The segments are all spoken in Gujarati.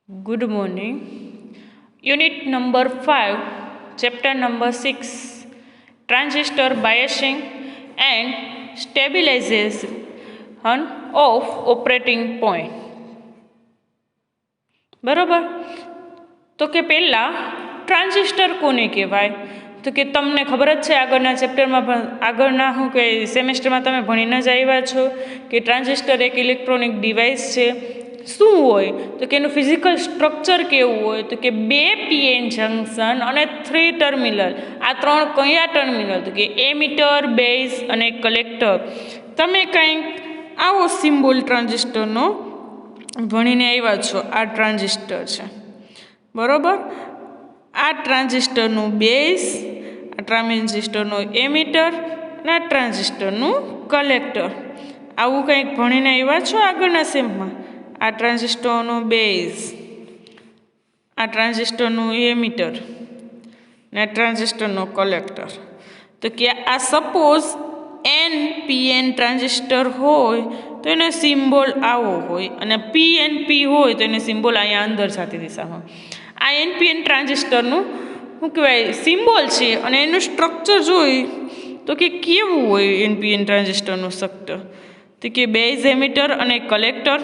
Good morning. Unit number 5, chapter number 6, transistor biasing and stabilization of operating point. બરાબર. તો કે પહેલાં ટ્રાન્ઝિસ્ટર કોને કહેવાય? તો કે તમને ખબર જ છે આગળના ચેપ્ટરમાં આગળના શું કે સેમેસ્ટરમાં તમે ભણીને જ આવ્યા છો કે ટ્રાન્ઝિસ્ટર એક ઇલેક્ટ્રોનિક ડિવાઇસ છે. શું હોય તો કે એનું ફિઝિકલ સ્ટ્રક્ચર કેવું હોય તો કે 2 પીએન જંક્શન અને 3 ટર્મિનલ. આ ત્રણ કયા ટર્મિનલ તો કે એમીટર, બેઝ અને કલેક્ટર. તમે કંઈક આવો સિમ્બોલ ટ્રાન્ઝિસ્ટરનો ભણીને આવ્યા છો. આ ટ્રાન્ઝિસ્ટર છે બરાબર. આ ટ્રાન્ઝિસ્ટરનું બેઝ, આ ટ્રાન્ઝિસ્ટરનું એમીટર અને આ ટ્રાન્ઝિસ્ટરનું કલેક્ટર. આવું કંઈક ભણીને આવ્યા છો આગળના સેમમાં. આ ટ્રાન્ઝિસ્ટરનો બેઝ, આ ટ્રાન્ઝિસ્ટરનું એમીટર ને આ ટ્રાન્ઝિસ્ટરનો કલેક્ટર. તો કે આ સપોઝ NPN ટ્રાન્ઝિસ્ટર હોય તો એનો સિમ્બોલ આવો હોય અને PNP હોય તો એનો સિમ્બોલ અહીંયા અંદર જાતી દિશામાં. આ NPN ટ્રાન્ઝિસ્ટરનું શું કહેવાય સિમ્બોલ છે અને એનું સ્ટ્રક્ચર જોઈ તો કે કેવું હોય NPN ટ્રાન્ઝિસ્ટરનું સ્ટ્રક્ચર તો કે બેઝ, એમીટર અને કલેક્ટર.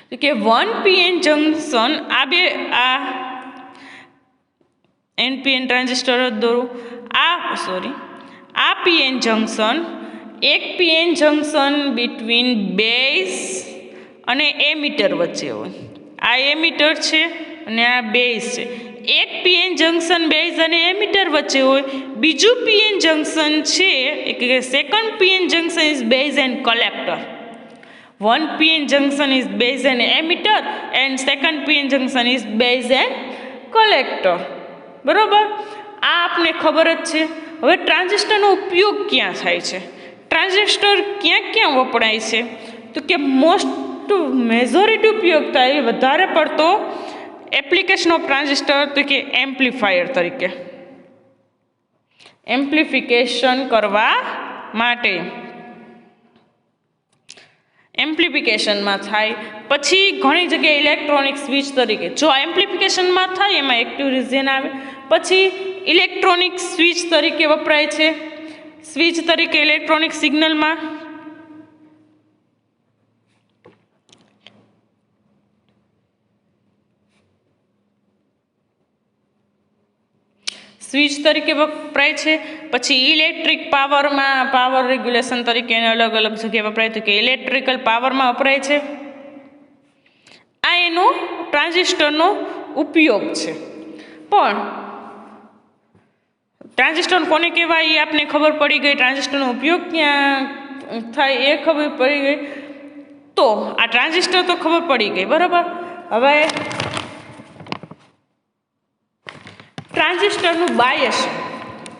તો કે 1 PN જંક્શન આ NPN ટ્રાન્ઝિસ્ટર જ દોરું. આ PN જંક્શન એક PN જંક્શન બિટવીન બેઝ અને એમીટર વચ્ચે હોય. આ એમીટર છે અને આ બેઝ છે. એક PN જંક્શન બેઝ અને એમીટર વચ્ચે હોય. બીજું PN જંક્શન છે એટલે second PN junction is base and collector. 1 PN junction is base and emitter and second PN junction is base and collector. બરોબર. આ આપને ખબર જ છે. હવે ટ્રાન્ઝિસ્ટરનો ઉપયોગ ક્યાં થાય છે? ટ્રાન્ઝિસ્ટર ક્યાં વપરાય છે? તો કે મેજોરિટી ઉપયોગ થાય વધારે પડતો એપ્લિકેશન ઓફ ટ્રાન્ઝિસ્ટર તો કે એમ્પ્લીફાયર તરીકે, એમ્પ્લિફિકેશન કરવા માટે એમ્પ્લિફિકેશનમાં થાય. પછી ઘણી જગ્યાએ ઇલેક્ટ્રોનિક સ્વિચ તરીકે, જો એમ્પ્લિફિકેશનમાં થાય એમાં એક્ટિવ રિજિયન આવે. પછી ઇલેક્ટ્રોનિક સ્વિચ તરીકે વપરાય છે. સ્વિચ તરીકે ઇલેક્ટ્રોનિક સિગ્નલમાં સ્વિચ તરીકે વપરાય છે. પછી ઇલેક્ટ્રિક પાવરમાં પાવર રેગ્યુલેશન તરીકે અલગ અલગ જગ્યાએ વપરાય તો કે ઇલેક્ટ્રિકલ પાવરમાં વપરાય છે. આ એનો ટ્રાન્ઝિસ્ટરનો ઉપયોગ છે. પણ ટ્રાન્ઝિસ્ટર કોને કહેવાય એ આપને ખબર પડી ગઈ. ટ્રાન્ઝિસ્ટરનો ઉપયોગ ક્યાં થાય એ ખબર પડી ગઈ. તો આ ટ્રાન્ઝિસ્ટર તો ખબર પડી ગઈ બરાબર. હવે ટ્રાન્ઝિસ્ટરનું બાયસિંગ,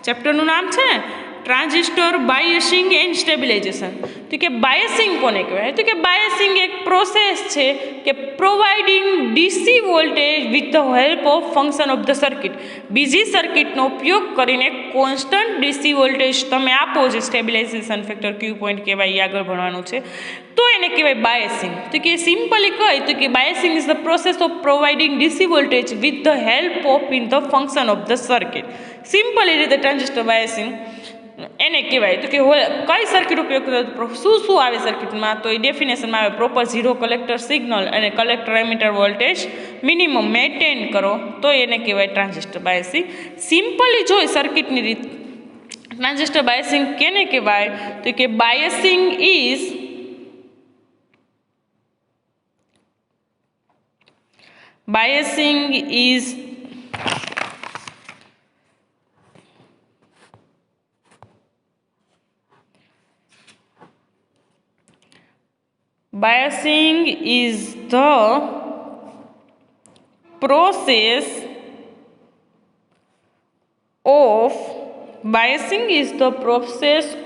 ચેપ્ટરનું નામ છે ને ટ્રાન્ઝિસ્ટર બાયસિંગ એન્ડ સ્ટેબિલાઇઝેશન. તો કે બાયસિંગ કોને કહેવાય? તો કે બાયસિંગ એક પ્રોસેસ છે કે providing DC voltage with the help of function of the circuit. બીજી સર્કિટનો ઉપયોગ કરીને કોન્સ્ટન્ટ DC વોલ્ટેજ તમે આપો જે સ્ટેબિલાઇઝેશન ફેક્ટર ક્યુ પોઈન્ટ કહેવાય એ આગળ ભણવાનું છે તો એને કહેવાય બાયસિંગ. તો કે સિમ્પલી કહે તો કે biasing is the process of providing DC voltage with the help of in the function of the circuit. Simply રીતે ટ્રાન્ઝિસ્ટર બાયસિંગ એને કહેવાય. તો કે કઈ સર્કિટ ઉપયોગ શું આવે સર્કિટમાં તો એ ડેફિનેશનમાં આવે પ્રોપર ઝીરો કલેક્ટર સિગ્નલ અને collector emitter voltage minimum maintain કરો તો એને કહેવાય ટ્રાન્ઝિસ્ટર બાયસિંગ. સિમ્પલી જોઈ સર્કિટની રીત ટ્રાન્ઝિસ્ટર બાયસિંગ કેને કહેવાય? તો કે biasing is Biasing is the process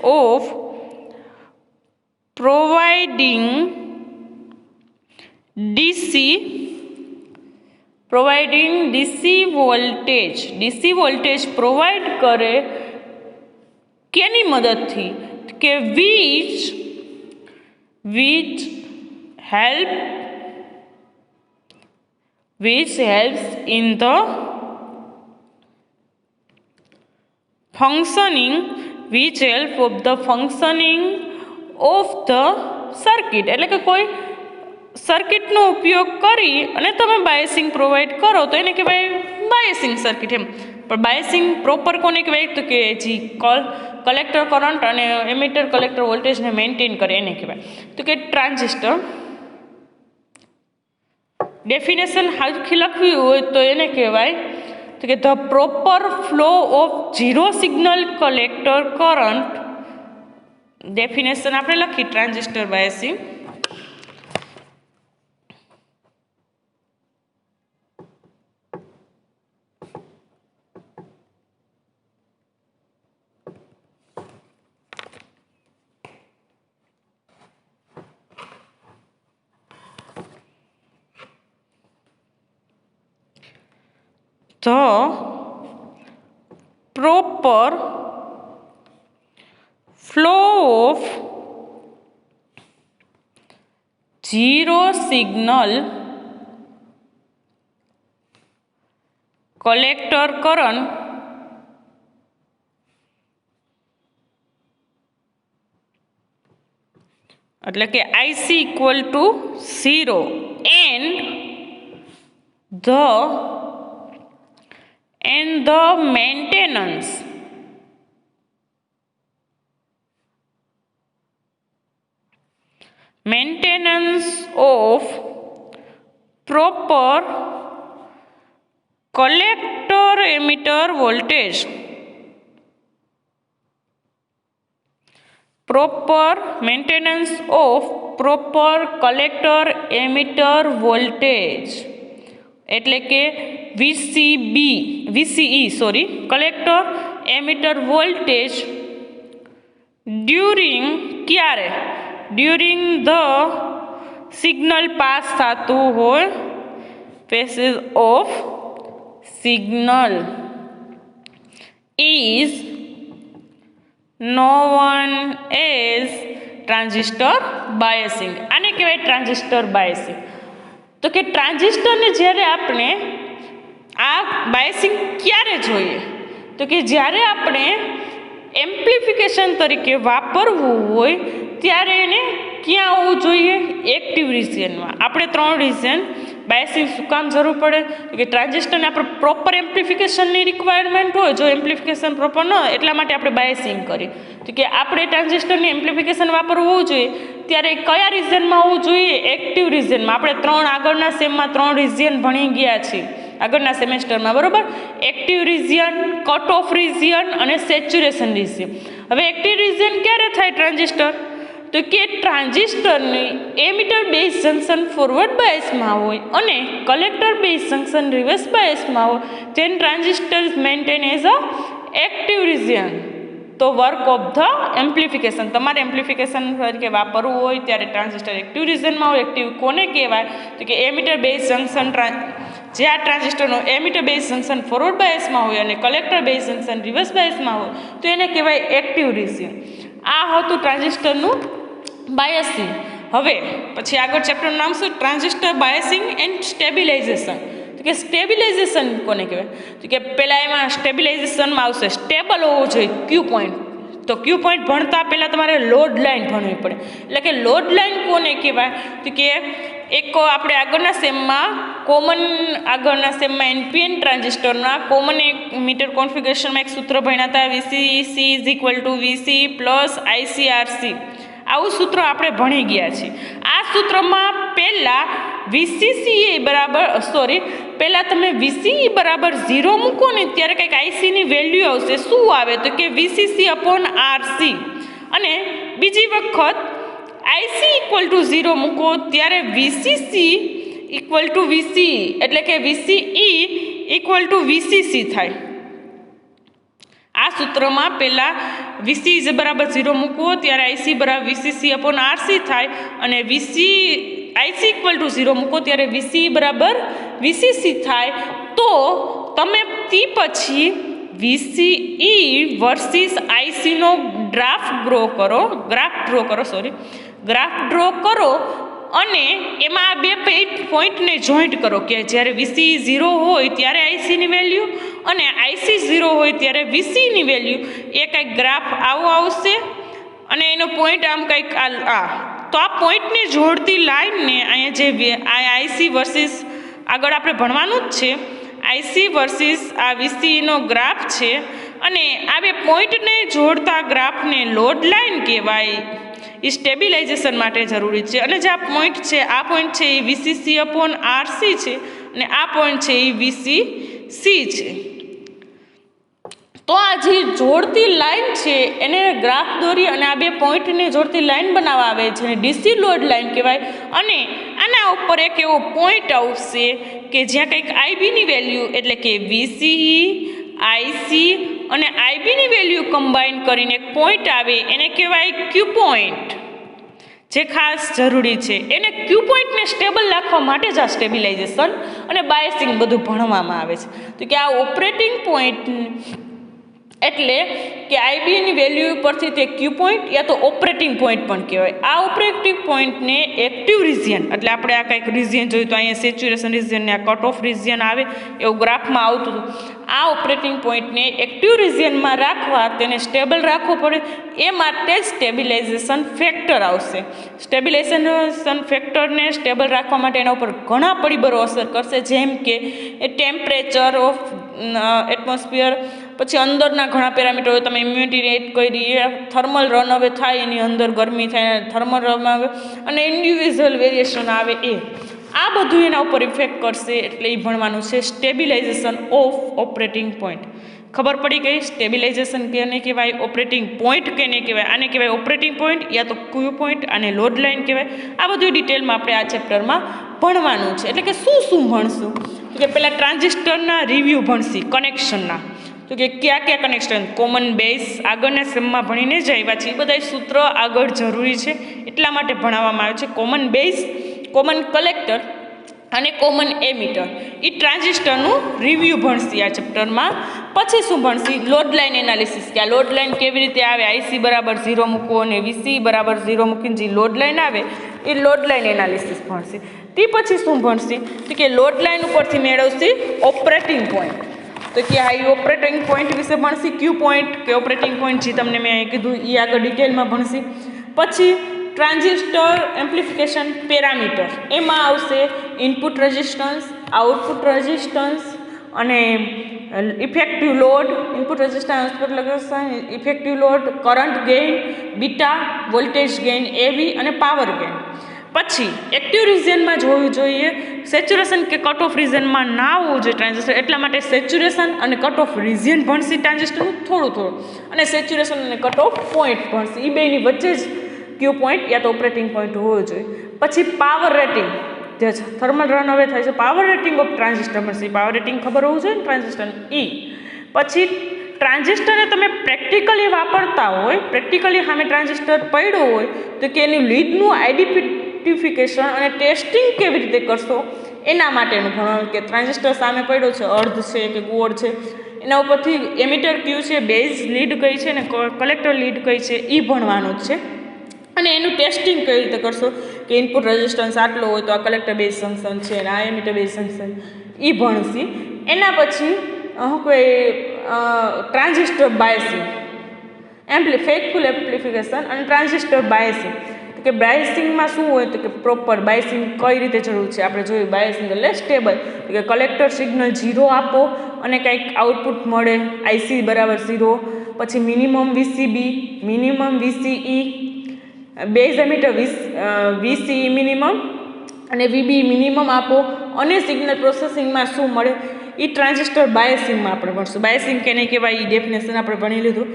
of providing DC voltage provide કરે કેની મદદથી? કે which help which helps in the functioning of the circuit. એટલે કે કોઈ સર્કિટનો ઉપયોગ કરી અને તમે બાયસિંગ પ્રોવાઈડ કરો તો એને કહેવાય બાયસિંગ સર્કિટ એમ. પણ બાયસિંગ પ્રોપર કોને કહેવાય તો કે જે કલેક્ટર કરંટ અને એમિટર કલેક્ટર વોલ્ટેજને મેન્ટેન કરે એને કહેવાય. તો કે ટ્રાન્ઝિસ્ટર ડેફિનેશન હાલખી લખવી હોય તો એને કહેવાય તો કે the proper flow of zero signal collector current. Definition આપણે લખી transistor biasing. The proper flow of zero signal collector current એટલે કે IC equal to 0 and the maintenance of proper collector emitter voltage. Proper maintenance of proper collector emitter voltage એટલે કે VCE collector emitter voltage during the signal pass થતું હોય phases of signal is known as transistor biasing. આને કહેવાય ટ્રાન્ઝિસ્ટર બાયસિંગ. તો કે ટ્રાન્ઝિસ્ટરને જ્યારે આપણે આ બાયસિંગ ક્યારે જોઈએ તો કે જ્યારે આપણે એમ્પ્લિફિકેશન તરીકે વાપરવું હોય ત્યારે એને ક્યાં આવવું જોઈએ? એક્ટિવ રિજિયનમાં. આપણે 3 રિજિયન બાયસિંગ શું કામ જરૂર પડે કે ટ્રાન્ઝિસ્ટરને આપણે પ્રોપર એમ્પ્લિફિકેશનની રિક્વાયરમેન્ટ હોય. જો એમ્પ્લિફિકેશન પ્રોપર ન હોય એટલા માટે આપણે બાયસિંગ કરીએ. તો કે આપણે ટ્રાન્ઝિસ્ટરની એમ્પ્લિફિકેશન વાપરવું હોવું જોઈએ ત્યારે કયા રિજિયનમાં હોવું જોઈએ? એક્ટિવ રિજિયનમાં. આપણે આગળના સેમમાં 3 રિજિયન ભણી ગયા છીએ આગળના સેમેસ્ટરમાં, બરોબર? Active region, cut off region અને સેચ્યુરેશન રિજિયન. હવે એક્ટિવ રિજિયન ક્યારે થાય ટ્રાન્ઝિસ્ટર તો કે ટ્રાન્ઝિસ્ટરની એમિટર બેઝ જંકશન ફોરવર્ડ બાયસમાં હોય અને કલેક્ટર બેઝ જંકશન રિવર્સ બાયસમાં હોય. Then transistor maintain as a active region. તો વર્ક ઓફ ધ એમ્પ્લિફિકેશન તમારે એમ્પ્લિફિકેશન તરીકે વાપરવું હોય ત્યારે ટ્રાન્ઝિસ્ટર એક્ટિવ રિજિયનમાં હોય. એક્ટિવ કોને કહેવાય તો કે એમિટર બેઝ જંકશન જે આ ટ્રાન્ઝિસ્ટરનો એમિટર બેઝ જંકશન ફોરવર્ડ બાયસમાં હોય અને કલેક્ટર બેઝ જંકશન રિવર્સ બાયસમાં હોય તો એને કહેવાય એક્ટિવ રિજિયન. આ હતું ટ્રાન્ઝિસ્ટરનું બાયસિંગ. હવે પછી આગળ ચેપ્ટરનું નામ શું? Transistor biasing and stabilization. તો કે સ્ટેબિલાઇઝેશન કોને કહેવાય તો કે પહેલાં એમાં સ્ટેબિલાઇઝેશનમાં આવશે સ્ટેબલ હોવો જોઈએ ક્યુ પોઈન્ટ. તો ક્યુ પોઈન્ટ ભણતા પહેલાં તમારે લોડ લાઇન ભણવી પડે. એટલે કે લોડ લાઇન કોને કહેવાય તો કે એક આપણે આગળના સેમમાં એનપીએન ટ્રાન્ઝિસ્ટરના કોમન એક મીટર કોન્ફિગરેશનમાં એક સૂત્ર ભણ્યા હતા VCC VC પ્લસ ICRC. આવું સૂત્ર આપણે ભણી ગયા છીએ. આ સૂત્રમાં પહેલાં પહેલાં તમે VCE બરાબર 0 મૂકો ને ત્યારે કંઈક ICની વેલ્યુ આવશે. શું આવે તો કે VCC અપોન RC. અને બીજી વખત IC ઇક્વલ ટુ 0 મૂકો ત્યારે VCC ઇક્વલ ટુ VCE એટલે કે VCE ઇક્વલ ટુ VCC થાય. આ સૂત્રમાં પહેલાં VCE બરાબર 0 મૂકવો ત્યારે IC બરાબર VCC અપોન RC થાય અને IC ઇક્વલ ટુ 0 મૂકો ત્યારે VCE બરાબર VCC થાય. તો તમે તે પછી VCE વર્સિસ ICનો ગ્રાફ ડ્રો કરો અને એમાં આ બે પોઈન્ટને જોઈન્ટ કરો કે જ્યારે વીસી 0 હોય ત્યારે આઈસીની વેલ્યુ અને આઈસી 0 હોય ત્યારે વીસીની વેલ્યુ એ કંઈક ગ્રાફ આવો આવશે અને એનો પોઈન્ટ આમ કંઈક તો આ પોઈન્ટને જોડતી લાઈનને અહીંયા જે આઈસી વર્સિસ આગળ આપણે ભણવાનું જ છે, આઈસી વર્સિસ આ વીસીનો ગ્રાફ છે અને આ બે પોઈન્ટને જોડતા ગ્રાફને લોડ લાઈન કહેવાય. એ સ્ટેબિલાઇઝેશન માટે જરૂરી છે અને જે આ પોઈન્ટ છે એ વીસીસી અપોન આરસી છે અને આ પોઈન્ટ છે એ વીસીસી છે. તો આ જે જોડતી લાઈન છે એને ગ્રાફ દોરી અને આ બે પોઈન્ટને જોડતી લાઈન બનાવવા આવે છે અને ડીસી લોડ લાઈન કહેવાય. અને આના ઉપર એક એવો પોઈન્ટ આવશે કે જ્યાં કંઈક આઈબીની વેલ્યુ એટલે કે વીસીઈ, આઈસી અને આઈબીની વેલ્યુ કમ્બાઈન કરીને એક પોઈન્ટ આવે એને કહેવાય ક્યુ પોઈન્ટ, જે ખાસ જરૂરી છે. એને ક્યુ પોઈન્ટને સ્ટેબલ રાખવા માટે જ આ સ્ટેબિલાઇઝેશન અને બાયસિંગ બધું ભણવામાં આવે છે. તો કે આ ઓપરેટિંગ પોઈન્ટ એટલે કે આઈબીની વેલ્યુ પરથી તે ક્યુ પોઈન્ટ યા તો ઓપરેટિંગ પોઈન્ટ પણ કહેવાય. આ ઓપરેટિંગ પોઈન્ટને એક્ટિવ રિજિયન એટલે આપણે આ કંઈક રિજિયન જોયું તો અહીંયા સેચ્યુરેશન રિજિયન ને આ કટ ઓફ રિજિયન આવે એવું ગ્રાફમાં આવતું હતું. આ ઓપરેટિંગ પોઈન્ટને એક્ટિવ રિજિયનમાં રાખવા તેને સ્ટેબલ રાખવો પડે. એ માટે સ્ટેબિલાઇઝેશન ફેક્ટર આવશે. સ્ટેબિલાઇઝેશન ફેક્ટરને સ્ટેબલ રાખવા માટે એના ઉપર ઘણા પરિબળો અસર કરશે, જેમ કે ટેમ્પરેચર ઓફ એટમોસ્ફિયર, પછી અંદરના ઘણા પેરામીટરો તમે ઇમ્યુનિટી એડ કરી, થર્મલ રન અવે થાય એની અંદર ગરમી થાય થર્મલ રન અવે અને ઇન્ડિવિઝ્યુઅલ વેરિએશન આવે આ બધું એના ઉપર ઇફેક્ટ કરશે. એટલે એ ભણવાનું છે સ્ટેબિલાઇઝેશન ઓફ ઓપરેટિંગ પોઈન્ટ. ખબર પડી ગઈ સ્ટેબિલાઇઝેશન કેને કહેવાય, ઓપરેટિંગ પોઈન્ટ કેને કહેવાય. આને કહેવાય ઓપરેટિંગ પોઈન્ટ યા તો ક્યુ પોઈન્ટ અને લોડ લાઇન કહેવાય. આ બધું ડિટેલમાં આપણે આ ચેપ્ટરમાં ભણવાનું છે. એટલે કે શું ભણશું તો કે પહેલાં ટ્રાન્ઝિસ્ટરના રિવ્યૂ ભણશી, કનેક્શનના. તો કે કયા કનેક્શન, કોમન બેઝ આગળના સેમમાં ભણીને જ આવ્યા છે. એ બધા સૂત્ર આગળ જરૂરી છે એટલા માટે ભણાવવામાં આવે છે. કોમન બેઝ, કોમન કલેક્ટર અને કોમન એમીટર. એ ટ્રાન્ઝિસ્ટરનું રિવ્યૂ ભણશી આ ચેપ્ટરમાં. પછી શું ભણશી, લોડ લાઇન એનાલિસિસ, કે આ લોડ લાઇન કેવી રીતે આવે. આઈસી બરાબર 0 મૂકો અને વીસી બરાબર 0 મૂકીને જે લોડ લાઇન આવે એ લોડ લાઇન એનાલિસિસ ભણશી. તે પછી શું ભણશી તો કે લોડ લાઇન ઉપરથી મેળવશી ઓપરેટિંગ પોઈન્ટ. તો કે આ ઓપરેટિંગ પોઈન્ટ વિશે ભણશી, ક્યુ પોઈન્ટ કે ઓપરેટિંગ પોઈન્ટ જે તમને મેં કીધું એ આગળ ડિટેલમાં ભણશી. પછી ટ્રાન્ઝિસ્ટર એમ્પ્લિફિકેશન પેરામીટર, એમાં આવશે ઇનપુટ રેઝિસ્ટન્સ, આઉટપુટ રેઝિસ્ટન્સ અને effective load, input resistance effective load, current gain, beta, voltage gain એવી અને પાવર ગેઇન. પછી એક્ટિવ રિજિયનમાં જોવું જોઈએ, સેચ્યુરેશન કે કટ ઓફ રિજિયનમાં ના હોવું જોઈએ ટ્રાન્ઝિસ્ટર, એટલા માટે સેચ્યુરેશન અને કટ ઓફ રિજિયન ભણશી ટ્રાન્ઝિસ્ટરનું થોડું અને સેચ્યુરેશન અને કટ ઓફ પોઈન્ટ ભણશી. એ બેની વચ્ચે જ ક્યુ પોઈન્ટ યા તો ઓપરેટિંગ પોઈન્ટ હોવો જોઈએ. પછી પાવર રેટિંગ, જે થર્મલ રન અવે થાય છે, પાવર રેટિંગ ઓફ ટ્રાન્ઝિસ્ટર ભણશી. પાવર રેટિંગ ખબર હોવું જોઈએ ને ટ્રાન્ઝિસ્ટર પછી ટ્રાન્ઝિસ્ટરને તમે પ્રેક્ટિકલી વાપરતા હોય, પ્રેક્ટિકલી સામે ટ્રાન્ઝિસ્ટર પડ્યો હોય તો કે એની લીડનું આઈડેન્ટિફિકેશન અને ટેસ્ટિંગ કેવી રીતે કરશો એના માટેનું ભણવાનું. કે ટ્રાન્ઝિસ્ટર સામે પડ્યો છે, અર્ધ છે કે ગોળ છે, એના ઉપરથી એમીટર ક્યુ છે, બેઝ લીડ કઈ છે ને કલેક્ટર લીડ કઈ છે એ ભણવાનું જ છે. અને એનું ટેસ્ટિંગ કઈ રીતે કરશો કે ઇનપુટ રેઝિસ્ટન્સ આટલો હોય તો આ કલેક્ટર બેઝ ફંક્શન છે અને આ એમીટર બેઝ ફંક્શન એ ભણશી. એના પછી કોઈ ટ્રાન્ઝિસ્ટર બાયસિંગ, ફેકફુલ એમ્પ્લિફિકેશન અને ટ્રાન્ઝિસ્ટર બાયસિંગ. તો કે બાયસિંગમાં શું હોય તો કે પ્રોપર બાયસિંગ કઈ રીતે જરૂર છે આપણે જોયું. બાયસિંગ એટલે સ્ટેબલ, તો કે કલેક્ટર સિગ્નલ 0 આપો અને કંઈક આઉટપુટ મળે આઈસી બરાબર 0. પછી minimum VCB, minimum VCE, base emitter VCE minimum અને વીબી મિનિમમ આપો અને સિગ્નલ પ્રોસેસિંગમાં શું મળે એ ટ્રાન્ઝિસ્ટર બાયસિંગમાં આપણે ભણશું. બાયસિંગ કે નહીં કહેવાય એ ડેફિનેશન આપણે ભણી લીધું.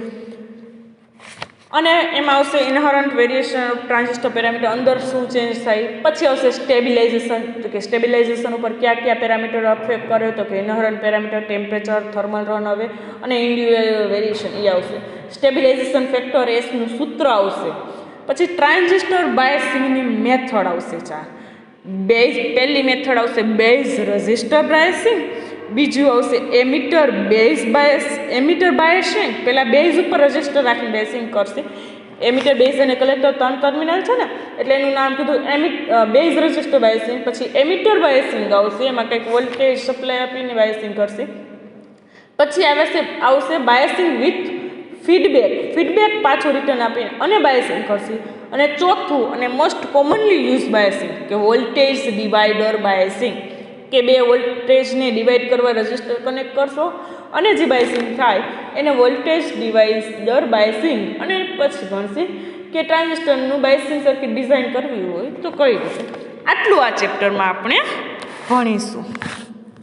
અને એમાં આવશે ઇનહરન્ટ વેરિએશન ઓફ ટ્રાન્ઝિસ્ટર પેરામીટર, અંદર શું ચેન્જ થાય. પછી આવશે સ્ટેબિલાઇઝેશન, તો કે સ્ટેબિલાઇઝેશન ઉપર કયા પેરામીટર અફેક્ટ કરે તો કે inherent parameter, temperature, thermal run away અને ઇન્ડિવિડ્યુઅલ વેરિએશન એ આવશે. સ્ટેબિલાઇઝેશન ફેક્ટર એસનું સૂત્ર આવશે. પછી ટ્રાન્ઝિસ્ટર બાયસિંગની મેથડ આવશે. પહેલી મેથડ આવશે બેઝ રેઝિસ્ટર બાયસિંગ, બીજું આવશે ammeter base bias, ammeter biasing પહેલાં બેઝ ઉપર રેઝિસ્ટર રાખીને બાયસિંગ કરશે. એમિટર બેઝ અને કલેક્ટર 3 ટર્મિનલ છે ને, એટલે એનું નામ કીધું બેઝ રજિસ્ટર બાયસિંગ. પછી એમિટર બાયસિંગ આવશે, એમાં કંઈક વોલ્ટેજ સપ્લાય આપીને બાયસિંગ કરશે. પછી આવશે બાયસિંગ વિથ ફીડબેક પાછું રિટર્ન આપીને અને બાયસિંગ કરશે. અને ચોથું અને મોસ્ટ કોમનલી યુઝ બાયસિંગ કે વોલ્ટેજ ડિવાઈડર બાયસિંગ, કે બે વોલ્ટેજને ડિવાઈડ કરવા રજિસ્ટર કનેક્ટ કરશો અને જે બાયસિંગ થાય એને વોલ્ટેજ ડિવાઈડર બાયસિંગ. અને પછી ભણશે કે ટ્રાન્ઝિસ્ટરનું બાયસિંગ સર્કિટ ડિઝાઇન કરવી હોય તો કઈ રીતે. આટલું આ ચેપ્ટરમાં આપણે ભણીશું.